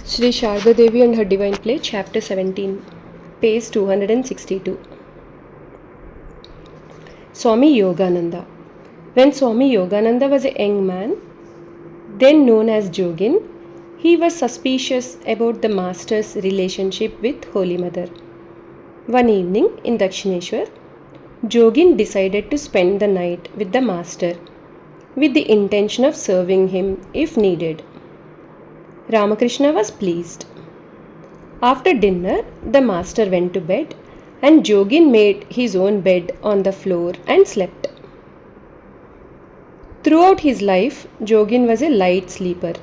Sri Sharda Devi and her Divine Play, Chapter 17, page 262. Swami Yogananda. When Swami Yogananda was a young man, then known as Jogin, he was suspicious about the Master's relationship with Holy Mother. One evening in Dakshineshwar, Jogin decided to spend the night with the Master with the intention of serving him if needed. Ramakrishna was pleased. After dinner, the Master went to bed and Jogin made his own bed on the floor and slept. Throughout his life, Jogin was a light sleeper.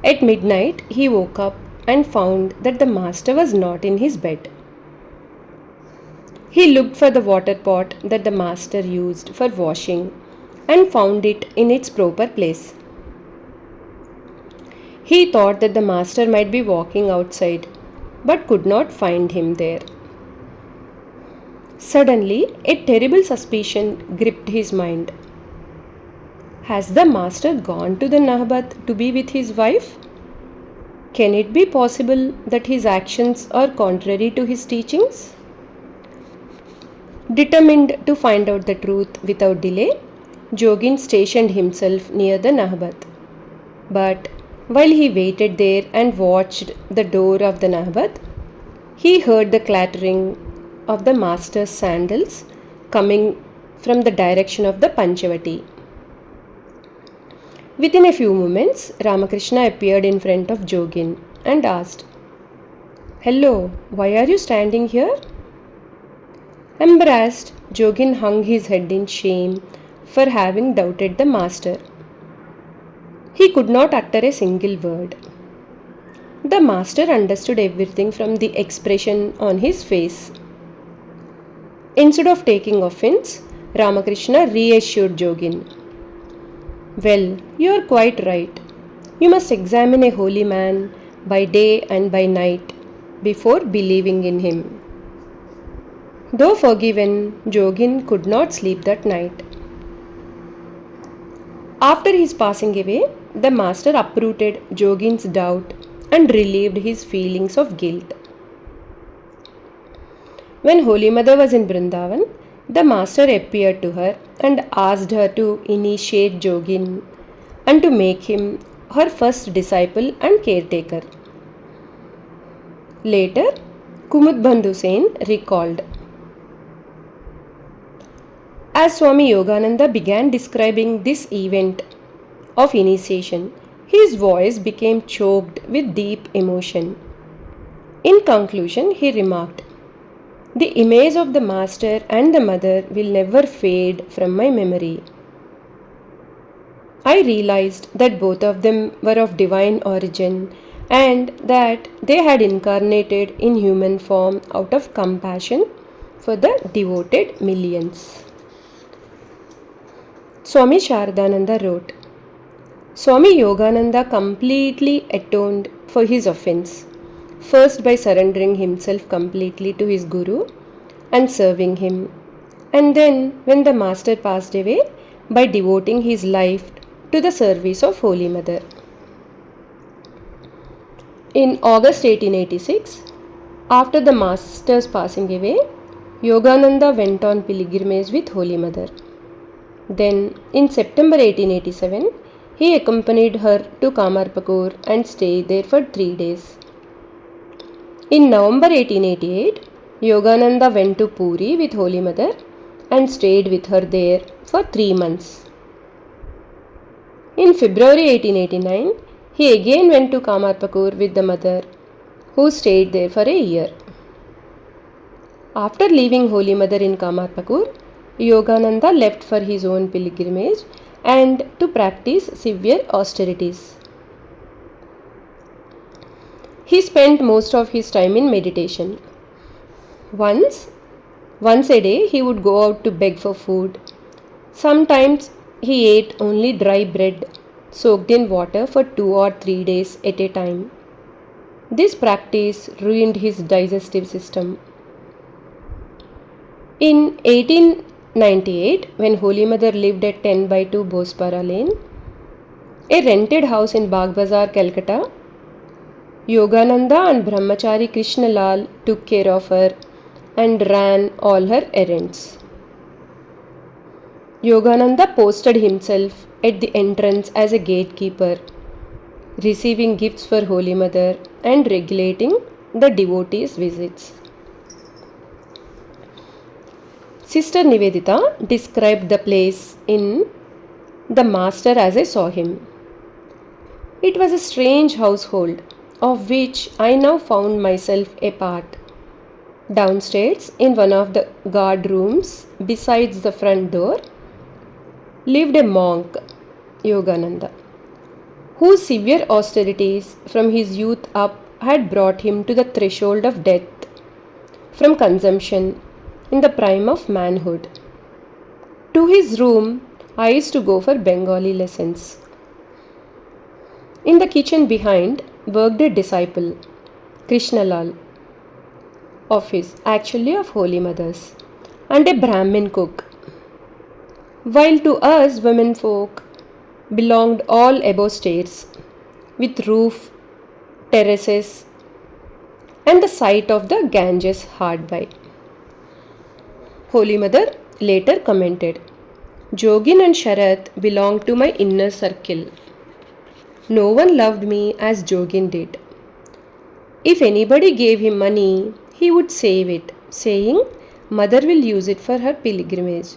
At midnight, he woke up and found that the Master was not in his bed. He looked for the water pot that the Master used for washing and found it in its proper place. He thought that the Master might be walking outside, but could not find him there. Suddenly, a terrible suspicion gripped his mind. Has the Master gone to the Nahabat to be with his wife? Can it be possible that his actions are contrary to his teachings? Determined to find out the truth without delay, Jogin stationed himself near the Nahabat. But while he waited there and watched the door of the Nahabat, he heard the clattering of the Master's sandals coming from the direction of the Panchavati. Within a few moments, Ramakrishna appeared in front of Jogin and asked, "Hello, why are you standing here?" Embarrassed, Jogin hung his head in shame for having doubted the Master. He could not utter a single word. The Master understood everything from the expression on his face. Instead of taking offense, Ramakrishna reassured Jogin. "Well, you are quite right. You must examine a holy man by day and by night before believing in him." Though forgiven, Jogin could not sleep that night. After his passing away, the Master uprooted Jogin's doubt and relieved his feelings of guilt. When Holy Mother was in Vrindavan, the Master appeared to her and asked her to initiate Jogin and to make him her first disciple and caretaker. Later, Kumudbandhu Sen recalled, as Swami Yogananda began describing this event of initiation, his voice became choked with deep emotion. In conclusion, he remarked, "The image of the Master and the Mother will never fade from my memory. I realized that both of them were of divine origin and that they had incarnated in human form out of compassion for the devoted millions." Swami Shardananda wrote, Swami Yogananda completely atoned for his offense, first by surrendering himself completely to his Guru and serving him, and then, when the Master passed away, by devoting his life to the service of Holy Mother. In August 1886, after the Master's passing away, Yogananda went on pilgrimage with Holy Mother. Then, in September 1887, he accompanied her to Kamarpakur and stayed there for 3 days. In November 1888, Yogananda went to Puri with Holy Mother and stayed with her there for 3 months. In February 1889, he again went to Kamarpakur with the Mother, who stayed there for a year. After leaving Holy Mother in Kamarpakur, Yogananda left for his own pilgrimage and to practice severe austerities. He spent most of his time in meditation. Once a day, he would go out to beg for food. Sometimes he ate only dry bread soaked in water for 2 or 3 days at a time. This practice ruined his digestive system. In 1898, when Holy Mother lived at 10 by 2 Bospara Lane, a rented house in Bagh Bazaar, Calcutta, Yogananda and Brahmachari Krishnalal took care of her and ran all her errands. Yogananda posted himself at the entrance as a gatekeeper, receiving gifts for Holy Mother and regulating the devotees' visits. Sister Nivedita described the place in The Master as I Saw Him. It was a strange household, of which I now found myself a part. Downstairs, in one of the guard rooms besides the front door, lived a monk, Yogananda, whose severe austerities from his youth up had brought him to the threshold of death from consumption in the prime of manhood. To his room, I used to go for Bengali lessons. In the kitchen behind worked a disciple, Krishnalal, of his, actually of Holy Mothers, and a Brahmin cook. While to us women folk belonged all above stairs, with roof, terraces, and the sight of the Ganges hard by. Holy Mother later commented, Jogin and Sharat belonged to my inner circle. No one loved me as Jogin did. If anybody gave him money, he would save it, saying, Mother will use it for her pilgrimage.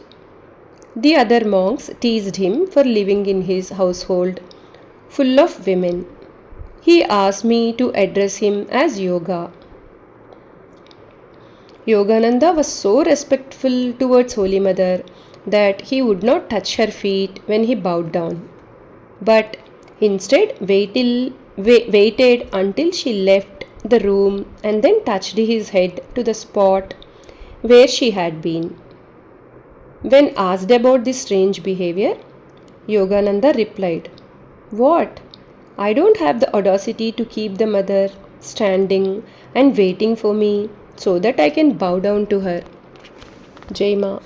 The other monks teased him for living in his household full of women. He asked me to address him as Yoga. Yogananda was so respectful towards Holy Mother that he would not touch her feet when he bowed down, but instead waited until she left the room and then touched his head to the spot where she had been. When asked about this strange behavior, Yogananda replied, What? I don't have the audacity to keep the mother standing and waiting for me so that I can bow down to her. Jai Ma.